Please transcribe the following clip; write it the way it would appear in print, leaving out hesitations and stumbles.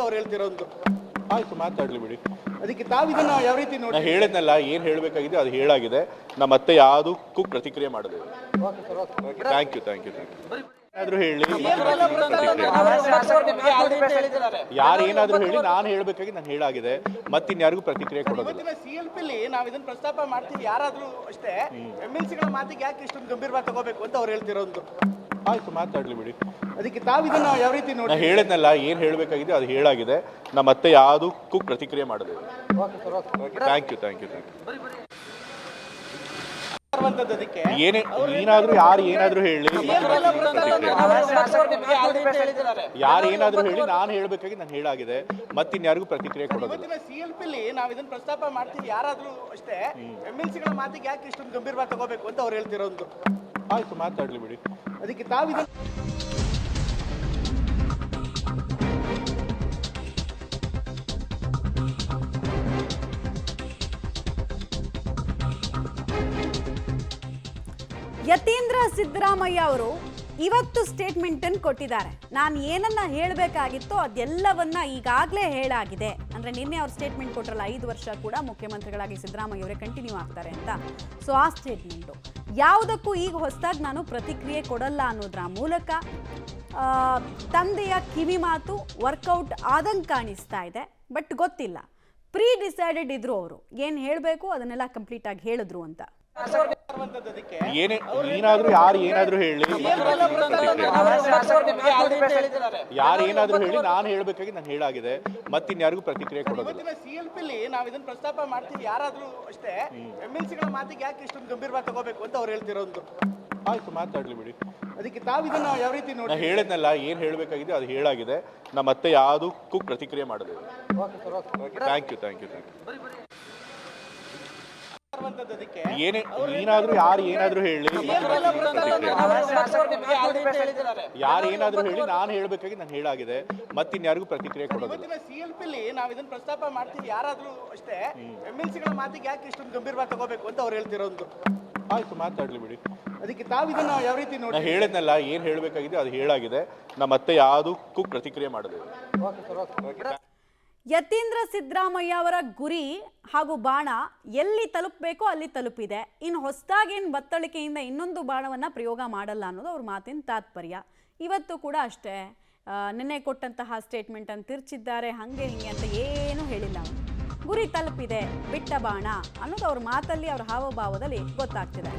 ಅವ್ರು ಹೇಳ್ತಿರೋದು. ಆಯ್ತು, ಮಾತಾಡ್ಲಿ ಬಿಡಿ. ಅದಕ್ಕೆ ತಾವು ಇದನ್ನ ಯಾವ ರೀತಿ ನೋಡಿ? ನಾ ಹೇಳಿದ್ನಲ್ಲ, ಏನು ಹೇಳಬೇಕಾಗಿದೆ ಅದು ಹೇಳಾಗಿದೆ. ನಾ ಮತ್ತೆ ಯಾವುದಕ್ಕೂ ಪ್ರತಿಕ್ರಿಯೆ ಮಾಡಿದೆ. Thank you. ಏನಾದರೂ ಹೇಳಿ, ಯಾರು ಏನಾದರೂ ಹೇಳಿ, ನಾನು ಹೇಳಬೇಕಾಗಿ ನಾನು ಹೇಳಾಗಿದೆ. ಮತ್ತಿನ್ಯಾರಿಗೂ ಪ್ರತಿಕ್ರಿಯೆ ಕೊಡೋದಿಲ್ಲ. ಇವತ್ತಿನ ಸಿಎಲ್ಪಿಲಿ ನಾವು ಇದನ್ನ ಪ್ರಸ್ತಾಪ ಮಾಡ್ತೀವಿ, ಯಾರಾದ್ರೂ ಅಷ್ಟೇ ಎಂಎಲ್ಸಿಗಳ ಮಾತಿಗೆ ಯಾಕೆ ಇಷ್ಟೊಂದು ಗಂಭೀರವಾಗಿ ತಗೋಬೇಕು ಅಂತ ಅವ್ರು ಹೇಳ್ತಿರೋದು. ಆಯ್ತು, ಮಾತಾಡ್ಲಿ ಬಿಡಿ. ಅದಕ್ಕೆ ತಾವು ಇದನ್ನ ಯಾವ ರೀತಿ ನೋಡಿ? ನಾ ಹೇಳಿದ್ನಲ್ಲ, ಏನು ಹೇಳಬೇಕಾಗಿದೆ ಅದು ಹೇಳಾಗಿದೆ. ನಾ ಮತ್ತೆ ಯಾವುದಕ್ಕೂ ಪ್ರತಿಕ್ರಿಯೆ ಮಾಡಿದೆ. Thank you. ಅದಕ್ಕೆ ಏನಾದರೂ ಯಾರು ಏನಾದರೂ ಹೇಳಿ, ಯಾರು ಏನಾದರೂ ಹೇಳಿ, ನಾನು ಹೇಳಬೇಕಾಗಿ ನಾನು ಹೇಳಾಗಿದೆ. ಮತ್ತಿನ್ಯಾರಿಗೂ ಪ್ರತಿಕ್ರಿಯೆ ಕೊಡೋದಿಲ್ಲ. ಇವತ್ತಿನ ಸಿಎಲ್ಪಿಲಿ ನಾವು ಇದನ್ನ ಪ್ರಸ್ತಾಪ ಮಾಡ್ತೀವಿ, ಯಾರಾದ್ರೂ ಅಷ್ಟೇ ಎಂಎಲ್ಸಿಗಳ ಮಾತಿಗೆ ಯಾಕೆ ಇಷ್ಟೊಂದು ಗಂಭೀರವಾಗಿ ತಗೋಬೇಕು ಅಂತ ಅವ್ರು ಹೇಳ್ತಿರೋದು. ಆಯ್ತು, ಮಾತಾಡ್ಲಿ ಬಿಡಿ. ಅದಕ್ಕೆ ತಾವು ಇದನ್ನ ಯತೀಂದ್ರ ಸಿದ್ದರಾಮಯ್ಯ ಅವರು ಇವತ್ತು ಸ್ಟೇಟ್ಮೆಂಟ್ ಅನ್ನು ಕೊಟ್ಟಿದ್ದಾರೆ. ನಾನು ಏನನ್ನ ಹೇಳಬೇಕಾಗಿತ್ತೋ ಅದೆಲ್ಲವನ್ನ ಈಗಾಗಲೇ ಹೇಳಾಗಿದೆ. ಅಂದ್ರೆ ನಿನ್ನೆ ಅವ್ರು ಸ್ಟೇಟ್ಮೆಂಟ್ ಕೊಟ್ಟರಲ್ಲ, 5 ವರ್ಷ ಕೂಡ ಮುಖ್ಯಮಂತ್ರಿಗಳಾಗಿ ಸಿದ್ದರಾಮಯ್ಯ ಅವರೇ ಕಂಟಿನ್ಯೂ ಆಗ್ತಾರೆ ಅಂತ. ಸೊ ಆ ಸ್ಟೇಟ್ಮೆಂಟು ಯಾವುದಕ್ಕೂ ಈಗ ಹೊಸದಾಗಿ ನಾನು ಪ್ರತಿಕ್ರಿಯೆ ಕೊಡಲ್ಲ ಅನ್ನೋದ್ರ ಮೂಲಕ ತಂದೆಯ ಕಿವಿ ಮಾತು ವರ್ಕೌಟ್ ಆದಂಗೆ ಕಾಣಿಸ್ತಾ ಇದೆ. ಬಟ್ ಗೊತ್ತಿಲ್ಲ, ಪ್ರೀ ಡಿಸೈಡೆಡ್ ಇದ್ರು ಅವರು, ಏನು ಹೇಳಬೇಕು ಅದನ್ನೆಲ್ಲ ಕಂಪ್ಲೀಟ್ ಆಗಿ ಹೇಳಿದ್ರು ಅಂತ. ಏನಾದರೂ ಯಾರು ಏನಾದರೂ ಹೇಳಿ, ಯಾರು ಏನಾದರೂ ಹೇಳಿ, ನಾನು ಹೇಳಬೇಕಾಗಿ ನಾನು ಹೇಳಾಗಿದೆ. ಮತ್ತಿನ್ಯಾರಿಗೂ ಪ್ರತಿಕ್ರಿಯೆ ಕೊಡೋದಿಲ್ಲ. ಇವತ್ತಿನ ಸಿಎಲ್ಪಿಲಿ ನಾವು ಇದನ್ನ ಪ್ರಸ್ತಾಪ ಮಾಡ್ತೀವಿ, ಯಾರಾದ್ರೂ ಅಷ್ಟೇ ಎಂಎಲ್ಸಿಗಳ ಮಾತಿಗೆ ಯಾಕೆ ಇಷ್ಟೊಂದು ಗಂಭೀರವಾಗಿ ತಗೋಬೇಕು ಅಂತ ಅವ್ರು ಹೇಳ್ತಿರೋದು. ಆಯ್ತು, ಮಾತಾಡ್ಲಿ ಬಿಡಿ. ಅದಕ್ಕೆ ತಾವು ಇದನ್ನ ಯಾವ ರೀತಿ ನೋಡಿ? ನಾ ಹೇಳಿದ್ನಲ್ಲ, ಏನು ಹೇಳಬೇಕಾಗಿದೆ ಅದು ಹೇಳಾಗಿದೆ. ನಾ ಮತ್ತೆ ಯಾವುದಕ್ಕೂ ಪ್ರತಿಕ್ರಿಯೆ ಮಾಡಿದೆ. Thank you. ಏನಾದರೂ ಯಾರು ಏನಾದರೂ ಹೇಳಿ, ಯಾರು ಏನಾದರೂ ಹೇಳಿ, ನಾನು ಹೇಳಬೇಕಾಗಿ ನಾನು ಹೇಳಾಗಿದೆ. ಮತ್ತಿನ್ಯಾರಿಗೂ ಪ್ರತಿಕ್ರಿಯೆ ಕೊಡೋದಿಲ್ಲ. ಇವತ್ತಿನ ಸಿಎಲ್ಪಿಲಿ ನಾವು ಇದನ್ನ ಪ್ರಸ್ತಾಪ ಮಾಡ್ತೀವಿ, ಯಾರಾದ್ರೂ ಅಷ್ಟೇ ಎಂಎಲ್ಸಿಗಳ ಮಾತಿಗೆ ಯಾಕೆ ಇಷ್ಟೊಂದು ಗಂಭೀರವಾಗಿ ತಗೋಬೇಕು ಅಂತ ಅವ್ರು ಹೇಳ್ತಿರೋದು. ಆಯ್ತು, ಮಾತಾಡ್ಲಿ ಬಿಡಿ. ಅದಕ್ಕೆ ತಾವು ಇದನ್ನ ಯಾವ ರೀತಿ ನೋಡಿ? ನಾ ಹೇಳಿದ್ನಲ್ಲ, ಏನು ಹೇಳಬೇಕಾಗಿದೆ ಅದು ಹೇಳಾಗಿದೆ. ನಾ ಮತ್ತೆ ಯಾವುದಕ್ಕೂ ಪ್ರತಿಕ್ರಿಯೆ ಮಾಡಿದೆ. ಯತೀಂದ್ರ ಸಿದ್ದರಾಮಯ್ಯ ಅವರ ಗುರಿ ಹಾಗೂ ಬಾಣ ಎಲ್ಲಿ ತಲುಪಬೇಕೋ ಅಲ್ಲಿ ತಲುಪಿದೆ. ಇನ್ನು ಹೊಸದಾಗೇನು ಬತ್ತಳಿಕೆಯಿಂದ ಇನ್ನೊಂದು ಬಾಣವನ್ನು ಪ್ರಯೋಗ ಮಾಡಲ್ಲ ಅನ್ನೋದು ಅವ್ರ ಮಾತಿನ ತಾತ್ಪರ್ಯ. ಇವತ್ತು ಕೂಡ ಅಷ್ಟೇ, ನಿನ್ನೆ ಕೊಟ್ಟಂತಹ ಸ್ಟೇಟ್ಮೆಂಟನ್ನು ತಿರ್ಚಿದ್ದಾರೆ, ಹಾಗೆ ಹಿಂಗೆ ಅಂತ ಏನೂ ಹೇಳಿಲ್ಲ. ಗುರಿ ತಲುಪಿದೆ, ಬಿಟ್ಟ ಬಾಣ ಅನ್ನೋದು ಅವ್ರ ಮಾತಲ್ಲಿ, ಅವ್ರ ಹಾವಭಾವದಲ್ಲಿ ಗೊತ್ತಾಗ್ತಿದೆ.